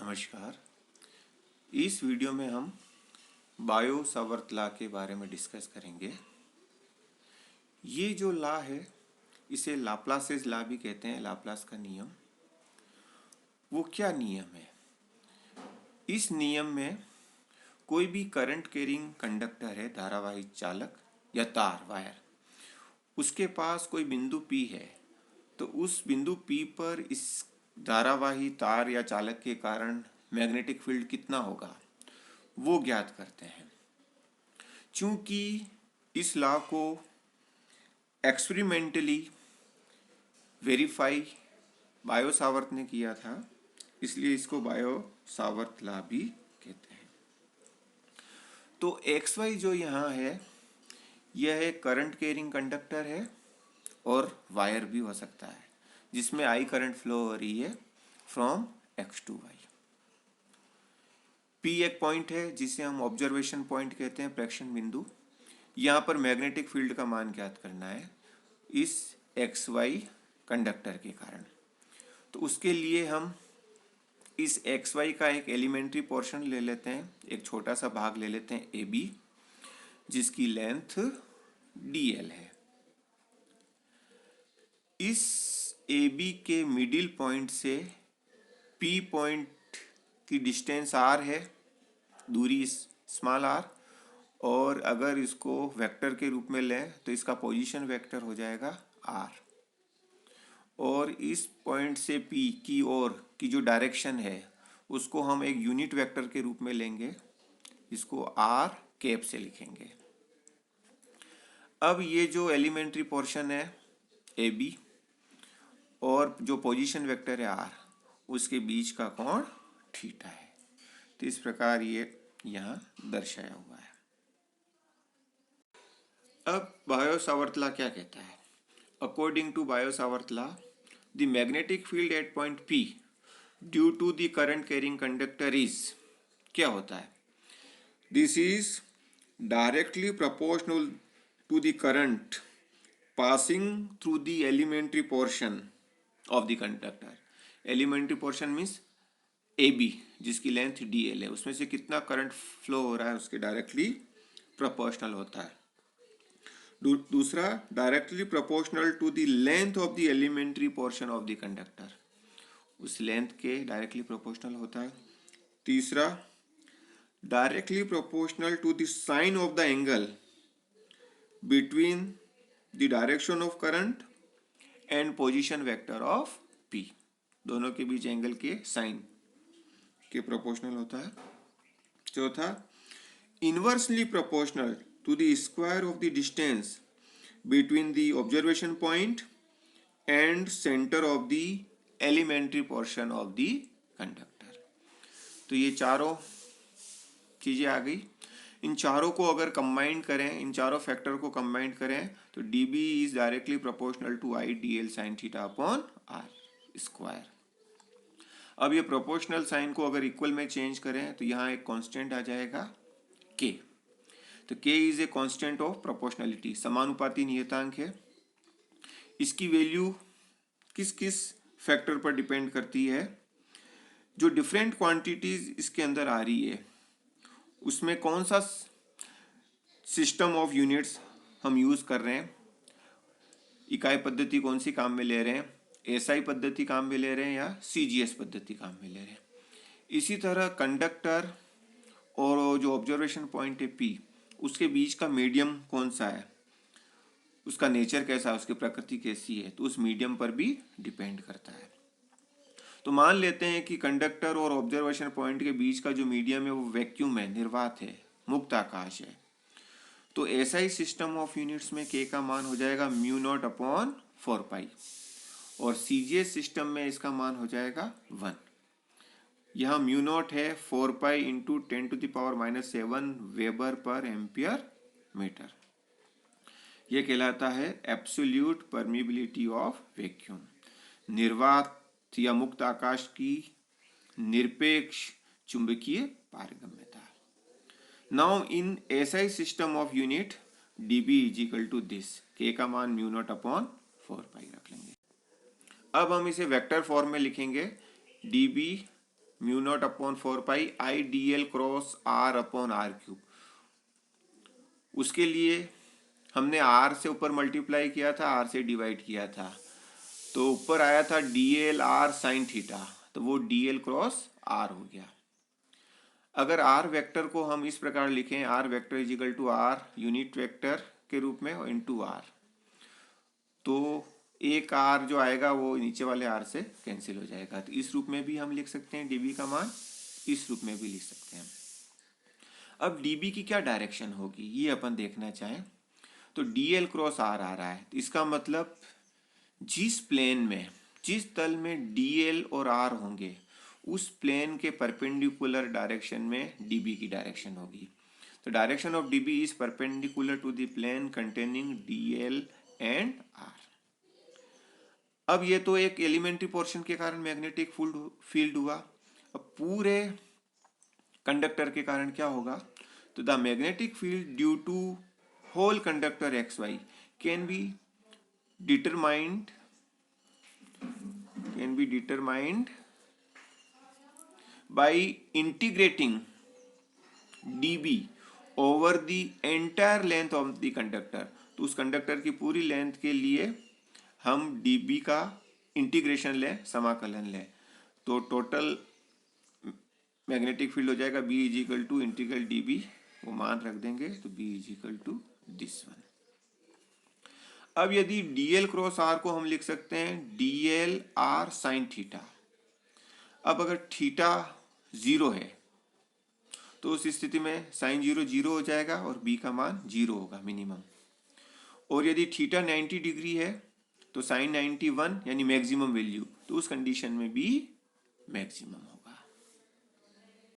नमस्कार। इस वीडियो में हम बायो सावर्त लॉ के बारे में डिस्कस करेंगे। ये जो लॉ है इसे लाप्लासेस लॉ भी कहते हैं, लाप्लास का नियम। वो क्या नियम है? इस नियम में कोई भी करंट कैरिंग कंडक्टर है, धारावाही चालक या तार वायर, उसके पास कोई बिंदु P है, तो उस बिंदु P पर इस धारावाही तार या चालक के कारण मैग्नेटिक फील्ड कितना होगा वो ज्ञात करते हैं। चूंकि इस लॉ को एक्सपेरिमेंटली वेरीफाई बायो सावर्त ने किया था, इसलिए इसको बायो सावर्त लॉ भी कहते हैं। तो एक्स वाई जो यहाँ है यह एक करंट कैरिंग कंडक्टर है और वायर भी हो सकता है जिसमें आई करंट फ्लो हो रही है from X to Y. P एक पॉइंट है जिसे हम ऑब्जर्वेशन पॉइंट कहते हैं, प्रेक्षण बिंदु। यहाँ पर मैग्नेटिक फील्ड का मान ज्ञात करना है इस एक्स वाई कंडक्टर के कारण। तो उसके लिए हम इस एक्स वाई का एक एलिमेंट्री पोर्शन ले लेते हैं, एक छोटा सा भाग ले लेते हैं ए बी, जिसकी लेंथ डी एल है। इस ए बी के मिडिल पॉइंट से पी पॉइंट की डिस्टेंस आर है, दूरी स्मॉल आर, और अगर इसको वेक्टर के रूप में लें तो इसका पोजीशन वेक्टर हो जाएगा आर। और इस पॉइंट से पी की ओर की जो डायरेक्शन है उसको हम एक यूनिट वेक्टर के रूप में लेंगे, इसको आर कैप से लिखेंगे। अब ये जो एलिमेंट्री पोर्शन है ए बी और जो पोजीशन वेक्टर है आर, उसके बीच का कोण थीटा है। तो इस प्रकार ये यहाँ दर्शाया हुआ है। अब बायो सावर्त लॉ क्या कहता है? According to Biot Savart law, the magnetic field at point P due to the current carrying conductor is, क्या होता है? This is directly proportional to the current passing through the elementary portion of the conductor. Elementary portion means A B, जिसकी length D L है, उसमें से कितना current flow हो रहा है उसके डायरेक्टली प्रोपोर्शनल होता है। दूसरा, directly proportional to the length of the elementary portion of the conductor, उस लेंथ के डायरेक्टली प्रोपोर्शनल होता है। तीसरा, directly proportional to the sine of the angle between the direction of current and position vector of P, दोनों के बीच angle के sine के प्रोपोर्शनल होता है। चौथा, inversely proportional to the square of the distance between the observation point and center of the elementary portion of the conductor। तो ये चारों चीजें आ गई। इन चारों को अगर कंबाइन करें, इन चारों फैक्टर को कंबाइन करें तो D B is directly proportional to I D L sine theta upon R square. अब ये प्रोपोर्शनल साइन को अगर इक्वल में चेंज करें तो यहाँ एक कांस्टेंट आ जाएगा के। तो k is a constant of proportionality, समानुपाती नियतांक है। इसकी वैल्यू किस किस फैक्टर पर डिपेंड करती है? जो डिफरेंट क्वांटिटीज इसके अंदर आ रही है उसमें कौन सा सिस्टम ऑफ यूनिट्स हम यूज कर रहे हैं, इकाई पद्धति कौन सी काम में ले रहे हैं, एसआई पद्धति काम में ले रहे हैं या सीजीएस पद्धति काम में ले रहे हैं। इसी तरह कंडक्टर और जो ऑब्जर्वेशन पॉइंट है पी, उसके बीच का मीडियम कौन सा है, उसका नेचर कैसा है, उसकी प्रकृति कैसी है, तो उस मीडियम पर भी डिपेंड करता है। तो मान लेते हैं कि कंडक्टर और ऑब्जर्वेशन पॉइंट के बीच का जो मीडियम है वो वैक्यूम है, निर्वात है, मुक्त आकाश है। तो एसआई सिस्टम ऑफ यूनिट्स में के का मान हो जाएगा म्यू नॉट अपॉन 4 पाई, और सीजीएस सिस्टम में इसका मान हो जाएगा 1। यहाँ म्यू नॉट है 4 pi into 10⁻⁻7 weber per ampere metre. यह कहलाता है एब्सोल्यूट परमिबिलिटी ऑफ वैक्यूम, निर्वात या मुक्त आकाश की निरपेक्ष चुंबकीय पारगम्यता। Now in SI system of unit dB is equal to this, के का मान म्यू नॉट अपॉन 4 पाई रख लेंगे। अब हम इसे वेक्टर फॉर्म में लिखेंगे, dB mu naught upon 4 pi I D l cross r upon r cube. उसके लिए हमने आर से ऊपर मल्टीप्लाई किया था, आर से डिवाइड किया था, तो ऊपर आया था D L R sine theta, तो वो डी एल क्रॉस आर हो गया। अगर आर वेक्टर को हम इस प्रकार लिखें, r vector is equal to r unit vector के रूप में और इनटू आर, तो एक आर जो आएगा वो नीचे वाले आर से कैंसिल हो जाएगा। तो इस रूप में भी हम लिख सकते हैं डीबी का मान, इस रूप में भी लिख सकते हैं। अब डीबी की क्या डायरेक्शन होगी ये अपन देखना चाहें तो डी एल क्रॉस आर आ रहा है, तो इसका मतलब जिस प्लेन में, जिस तल में डी एल और आर होंगे उस प्लेन के परपेंडिकुलर डायरेक्शन में डीबी की डायरेक्शन होगी। तो direction of dB is perpendicular to the plane containing d l and r. अब ये तो एक एलिमेंट्री पोर्शन के कारण मैग्नेटिक फील्ड हुआ। अब पूरे कंडक्टर के कारण क्या होगा, तो the magnetic field due to whole conductor x y can be determined by integrating dB over the entire length of the conductor। तो उस कंडक्टर की पूरी लेंथ के लिए हम dB का इंटीग्रेशन लें, समाकलन लें, तो टोटल मैग्नेटिक फील्ड हो जाएगा B is equal to integral dB, वो मान रख देंगे, तो B is equal to this one. अब यदि dl क्रॉस r को हम लिख सकते हैं dl r साइन थीटा। अब अगर थीटा 0 है तो उस स्थिति में साइन 0 0 हो जाएगा और b का मान 0 होगा मिनिमम। और यदि थीटा 90 डिग्री है तो साइन 91 यानी मैक्सिमम वैल्यू, तो उस कंडीशन में भी मैक्सिमम होगा।